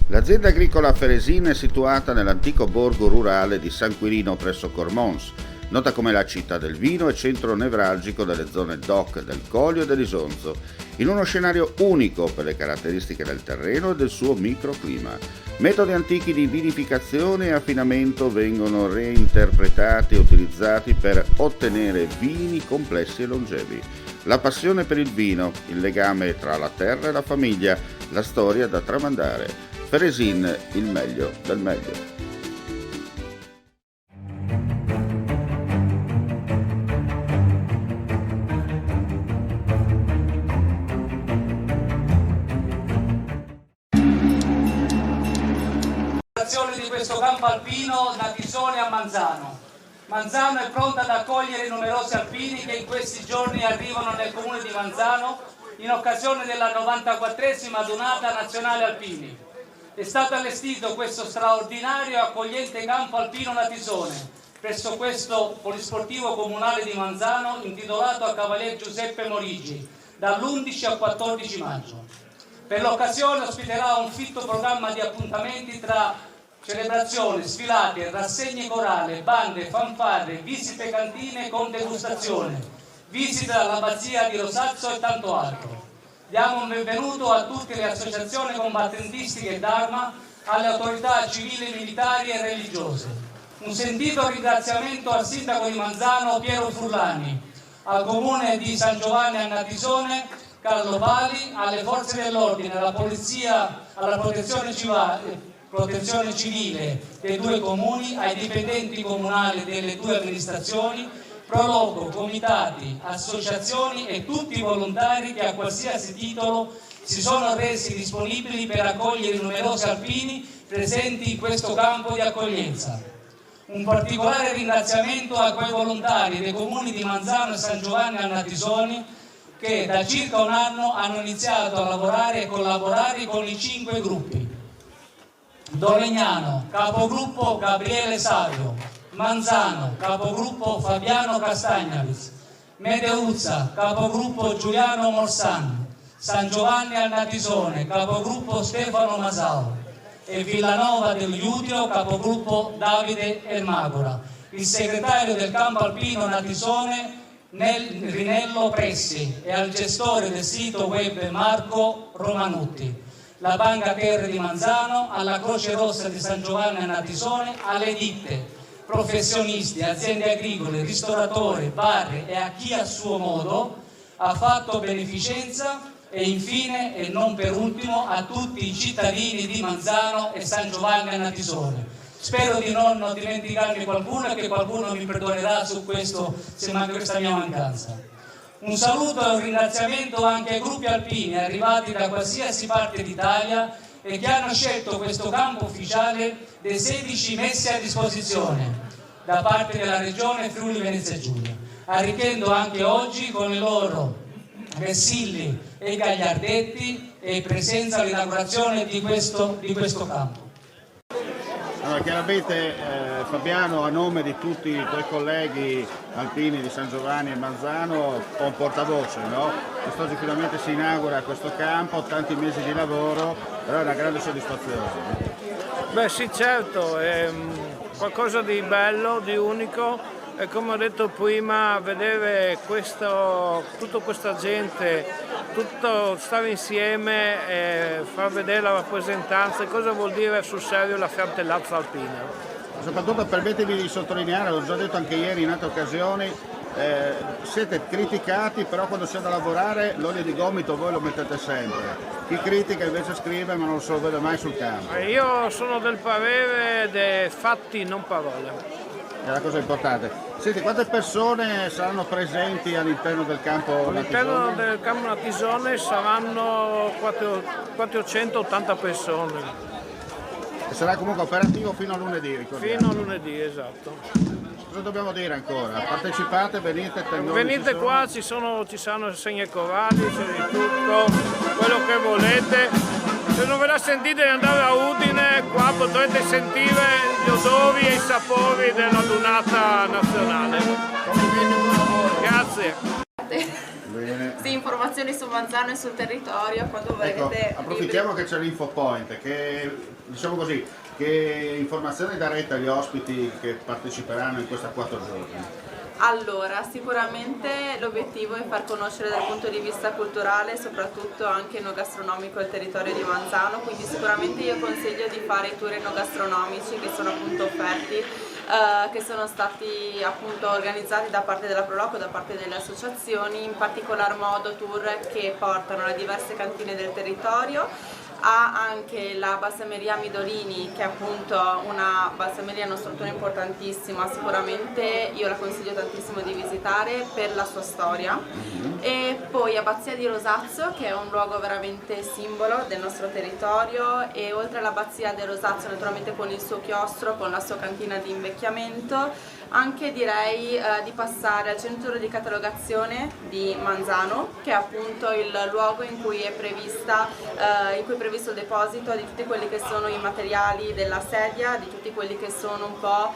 L'azienda agricola Feresin è situata nell'antico borgo rurale di San Quirino presso Cormons, nota come la città del vino e centro nevralgico delle zone DOC del Collio e dell'Isonzo, in uno scenario unico per le caratteristiche del terreno e del suo microclima. Metodi antichi di vinificazione e affinamento vengono reinterpretati e utilizzati per ottenere vini complessi e longevi. La passione per il vino, il legame tra la terra e la famiglia, la storia da tramandare. Feresin, il meglio del meglio. Di questo campo alpino da Tisone a Manzano. Manzano è pronta ad accogliere i numerosi alpini che in questi giorni arrivano nel comune di Manzano in occasione della 94esima Donata Nazionale Alpini. È stato allestito questo straordinario e accogliente campo alpino Natisone presso questo polisportivo comunale di Manzano intitolato a Cavalier Giuseppe Morigi dall'11 al 14 maggio. Per l'occasione ospiterà un fitto programma di appuntamenti tra celebrazioni, sfilate, rassegne corali, bande, fanfare, visite cantine con degustazione, visite all'abbazia di Rosazzo e tanto altro. Diamo un benvenuto a tutte le associazioni combattentistiche d'arma, alle autorità civili, militari e religiose. Un sentito ringraziamento al sindaco di Manzano Piero Furlani, al comune di San Giovanni a Natisone Carlo Pali, alle forze dell'ordine, alla polizia, alla protezione civile dei due comuni, ai dipendenti comunali delle due amministrazioni, proloco, comitati, associazioni e tutti i volontari che a qualsiasi titolo si sono resi disponibili per accogliere i numerosi alpini presenti in questo campo di accoglienza. Un particolare ringraziamento a quei volontari dei comuni di Manzano e San Giovanni a Natisoni che da circa un anno hanno iniziato a lavorare e collaborare con i 5 gruppi. Dolegnano, capogruppo Gabriele Savio, Manzano, capogruppo Fabiano Castagnalis, Medeuzza, capogruppo Giuliano Morsan, San Giovanni al Natisone, capogruppo Stefano Masao e Villanova del Iudio, capogruppo Davide Ermagora. Il segretario del campo alpino Natisone Rinello Pressi e al gestore del sito web Marco Romanutti. La Banca Terre di Manzano, alla Croce Rossa di San Giovanni a Natisone, alle ditte, professionisti, aziende agricole, ristoratori, bar e a chi a suo modo ha fatto beneficenza e infine e non per ultimo a tutti i cittadini di Manzano e San Giovanni a Natisone. Spero di non dimenticarmi qualcuno e che qualcuno mi perdonerà su questo, se manca questa mia mancanza. Un saluto e un ringraziamento anche ai gruppi alpini arrivati da qualsiasi parte d'Italia e che hanno scelto questo campo ufficiale dei 16 messi a disposizione da parte della Regione Friuli Venezia Giulia, arricchendo anche oggi con i loro vessilli e gagliardetti e presenza all'inaugurazione di questo campo. Allora, chiaramente Fabiano, a nome di tutti i tuoi colleghi alpini di San Giovanni e Manzano, un portavoce, no? Quest'oggi finalmente si inaugura questo campo, tanti mesi di lavoro, però è una grande soddisfazione. Beh sì, certo, è qualcosa di bello, di unico, e come ho detto prima, vedere tutta questa gente, tutto stare insieme e far vedere la rappresentanza, cosa vuol dire sul serio la Fiartellazza Alpina. Soprattutto permettetemi di sottolineare, l'ho già detto anche ieri in altre occasioni, siete criticati, però quando c'è da lavorare l'olio di gomito voi lo mettete sempre. Chi critica invece scrive ma non se lo vede mai sul campo. Io sono del parere dei fatti, non parole. È la cosa importante. Senti, quante persone saranno presenti all'interno del campo Natisone? All'interno del campo Natisone saranno 480 persone. E sarà comunque operativo fino a lunedì, ricordiamo. Fino a lunedì, esatto. Cosa dobbiamo dire ancora? Partecipate, venite, venite qua, ci saranno segne corali, c'è di tutto, quello che volete. Se non ve la sentite di andare a Udine, qua potrete sentire gli odori e i sapori della Donata Nazionale. Grazie. Bene. Sì, informazioni su Manzano e sul territorio quando Ecco, volete. approfittiamo che c'è l'InfoPoint, che diciamo così, che informazioni darete agli ospiti che parteciperanno in questa 4 giorni? Allora, sicuramente l'obiettivo è far conoscere dal punto di vista culturale, soprattutto anche enogastronomico, il territorio di Manzano, quindi sicuramente io consiglio di fare i tour enogastronomici che sono appunto offerti, che sono stati appunto organizzati da parte della Proloco, da parte delle associazioni, in particolar modo tour che portano alle diverse cantine del territorio. Ha anche la Balsameria Midolini, che è appunto una balsameria, una struttura importantissima, sicuramente io la consiglio tantissimo di visitare per la sua storia. E poi Abbazia di Rosazzo, che è un luogo veramente simbolo del nostro territorio, e oltre all'Abbazia di Rosazzo, naturalmente con il suo chiostro, con la sua cantina di invecchiamento, anche direi di passare al centro di catalogazione di Manzano, che è appunto il luogo in cui è previsto il deposito di tutti quelli che sono i materiali della sedia, di tutti quelli che sono un po'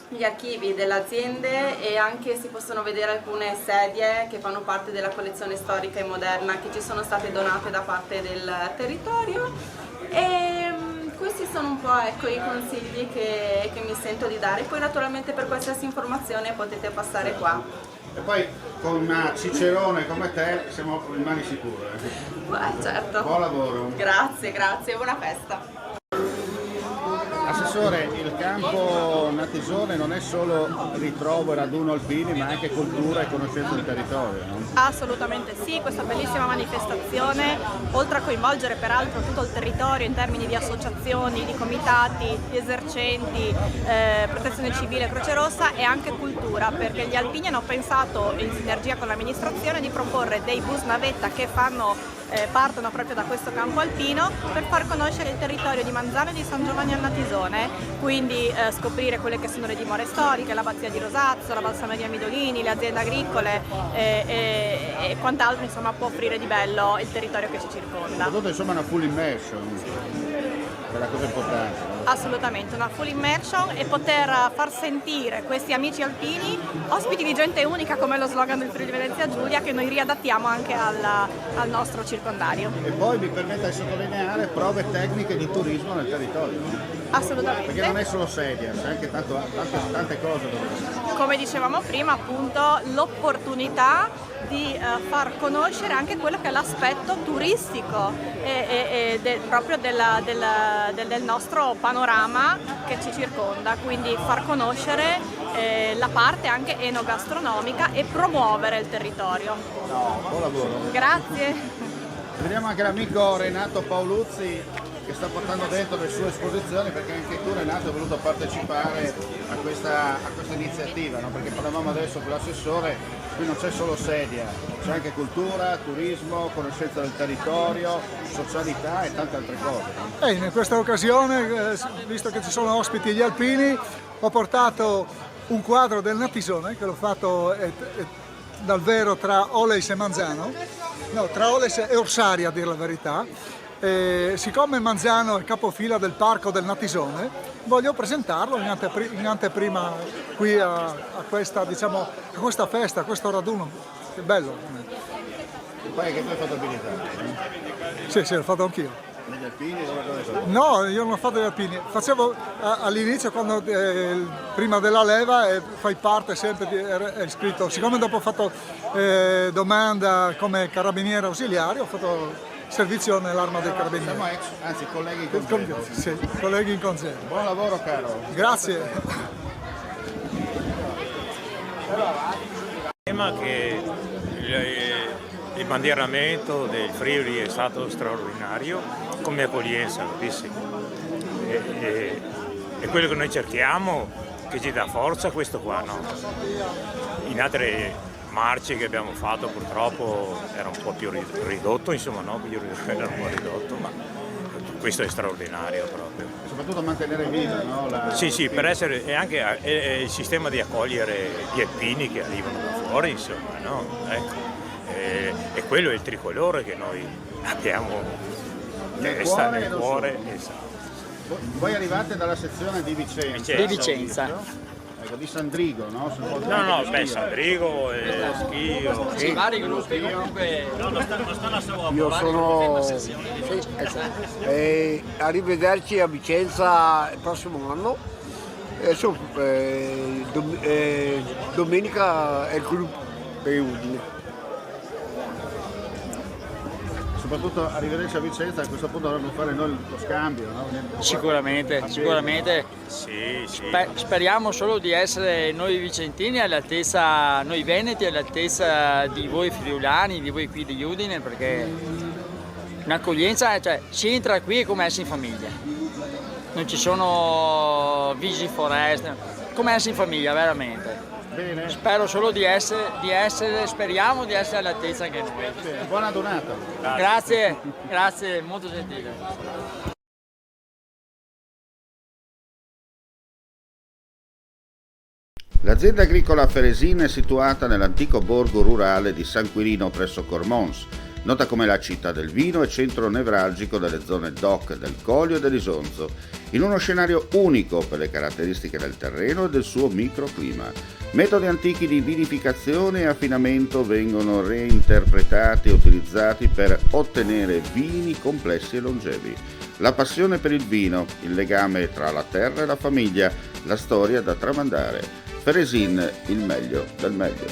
gli archivi delle aziende, e anche si possono vedere alcune sedie che fanno parte della collezione storica e moderna che ci sono state donate da parte del territorio. E questi sono un po', ecco, i consigli che mi sento di dare. Poi naturalmente per qualsiasi informazione potete passare qua. E poi con una cicerone come te siamo in mani sicure. Certo. Buon lavoro. Grazie, buona festa. Assessore, il campo Natisone non è solo ritrovo e raduno alpini, ma anche cultura e conoscenza del territorio, no? Assolutamente sì, questa bellissima manifestazione, oltre a coinvolgere peraltro tutto il territorio in termini di associazioni, di comitati, di esercenti, protezione civile, Croce Rossa, è anche cultura, perché gli alpini hanno pensato, in sinergia con l'amministrazione, di proporre dei bus navetta che partono proprio da questo campo alpino per far conoscere il territorio di Manzano e di San Giovanni al Natisone, quindi scoprire quelle che sono le dimore storiche, l'Abbazia di Rosazzo, la Balsameria Midolini, le aziende agricole e quant'altro insomma può offrire di bello il territorio che ci circonda. Soprattutto insomma una full immersion, che è la cosa importante, no? Assolutamente, una full immersion, e poter far sentire questi amici alpini ospiti di gente unica, come lo slogan del Friuli Venezia Giulia, che noi riadattiamo anche al nostro circondario. E poi mi permetta di sottolineare prove tecniche di turismo nel territorio, no? Assolutamente. Perché non è solo sedia, c'è anche tante cose dove... Come dicevamo prima, appunto, l'opportunità di far conoscere anche quello che è l'aspetto turistico proprio del nostro panorama che ci circonda, quindi far conoscere la parte anche enogastronomica e promuovere il territorio. Buon lavoro. Grazie. Vediamo anche l'amico Renato Paoluzzi che sta portando dentro le sue esposizioni, perché anche tu, Renato, hai voluto partecipare a questa iniziativa, no? Perché parlavamo adesso con l'assessore, qui non c'è solo sedia, c'è anche cultura, turismo, conoscenza del territorio, socialità e tante altre cose, no? In questa occasione, visto che ci sono ospiti gli alpini, ho portato un quadro del Natisone che l'ho fatto dal vero tra Oles e Manzano, no, tra Oles e Orsari a dire la verità. Siccome Manzano è capofila del parco del Natisone, voglio presentarlo in anteprima qui a questa, diciamo, a questa festa, a questo raduno. Che bello! E poi che tu hai fatto abilità? Sì, l'ho fatto anch'io. Negli alpini? Dove? No, io non ho fatto gli alpini. Facevo all'inizio, quando prima della leva, fai parte sempre, è iscritto. Siccome dopo ho fatto domanda come carabiniere ausiliario, ho fatto servizio nell'Arma dei Carabinieri. Siamo colleghi in congedo. Sì, colleghi in congedo. Buon lavoro, caro. Grazie. Il tema che il bandieramento del Friuli è stato straordinario come accoglienza, capisci? E quello che noi cerchiamo, che ci dà forza, questo qua, no? In altre marce che abbiamo fatto purtroppo era un po' più ridotto, insomma, no? Era un po' ridotto, ma questo è straordinario proprio. Soprattutto mantenere viva, no? Sì, per essere, e anche il sistema di accogliere gli alpini che arrivano da fuori, insomma, no? Ecco. E quello è il tricolore che noi abbiamo nel cuore. Esatto. Voi arrivate dalla sezione di Vicenza. Di Vicenza. Ecco, di Sandrigo, no? No, Sandrigo e Schio. Sì, vari gruppi comunque. Io sono... Sì, ecco. Arrivederci a Vicenza il prossimo anno. Domenica è il gruppo per Udine. Soprattutto arrivederci a Vicenza, a questo punto dovremmo fare noi lo scambio, no? Sicuramente. Sì. Speriamo solo di essere noi vicentini all'altezza, noi veneti all'altezza di voi friulani, di voi qui di Udine, perché un'accoglienza, cioè si entra qui come essere in famiglia. Non ci sono vigili foreste, come essere in famiglia veramente. Bene. Spero solo speriamo di essere all'altezza anche noi. Bene, buona donata. Grazie, molto gentile. L'azienda agricola Feresin è situata nell'antico borgo rurale di San Quirino presso Cormons, nota come la città del vino e centro nevralgico delle zone DOC del Collio e dell'Isonzo, in uno scenario unico per le caratteristiche del terreno e del suo microclima. Metodi antichi di vinificazione e affinamento vengono reinterpretati e utilizzati per ottenere vini complessi e longevi. La passione per il vino, il legame tra la terra e la famiglia, la storia da tramandare. Feresin, il meglio del meglio.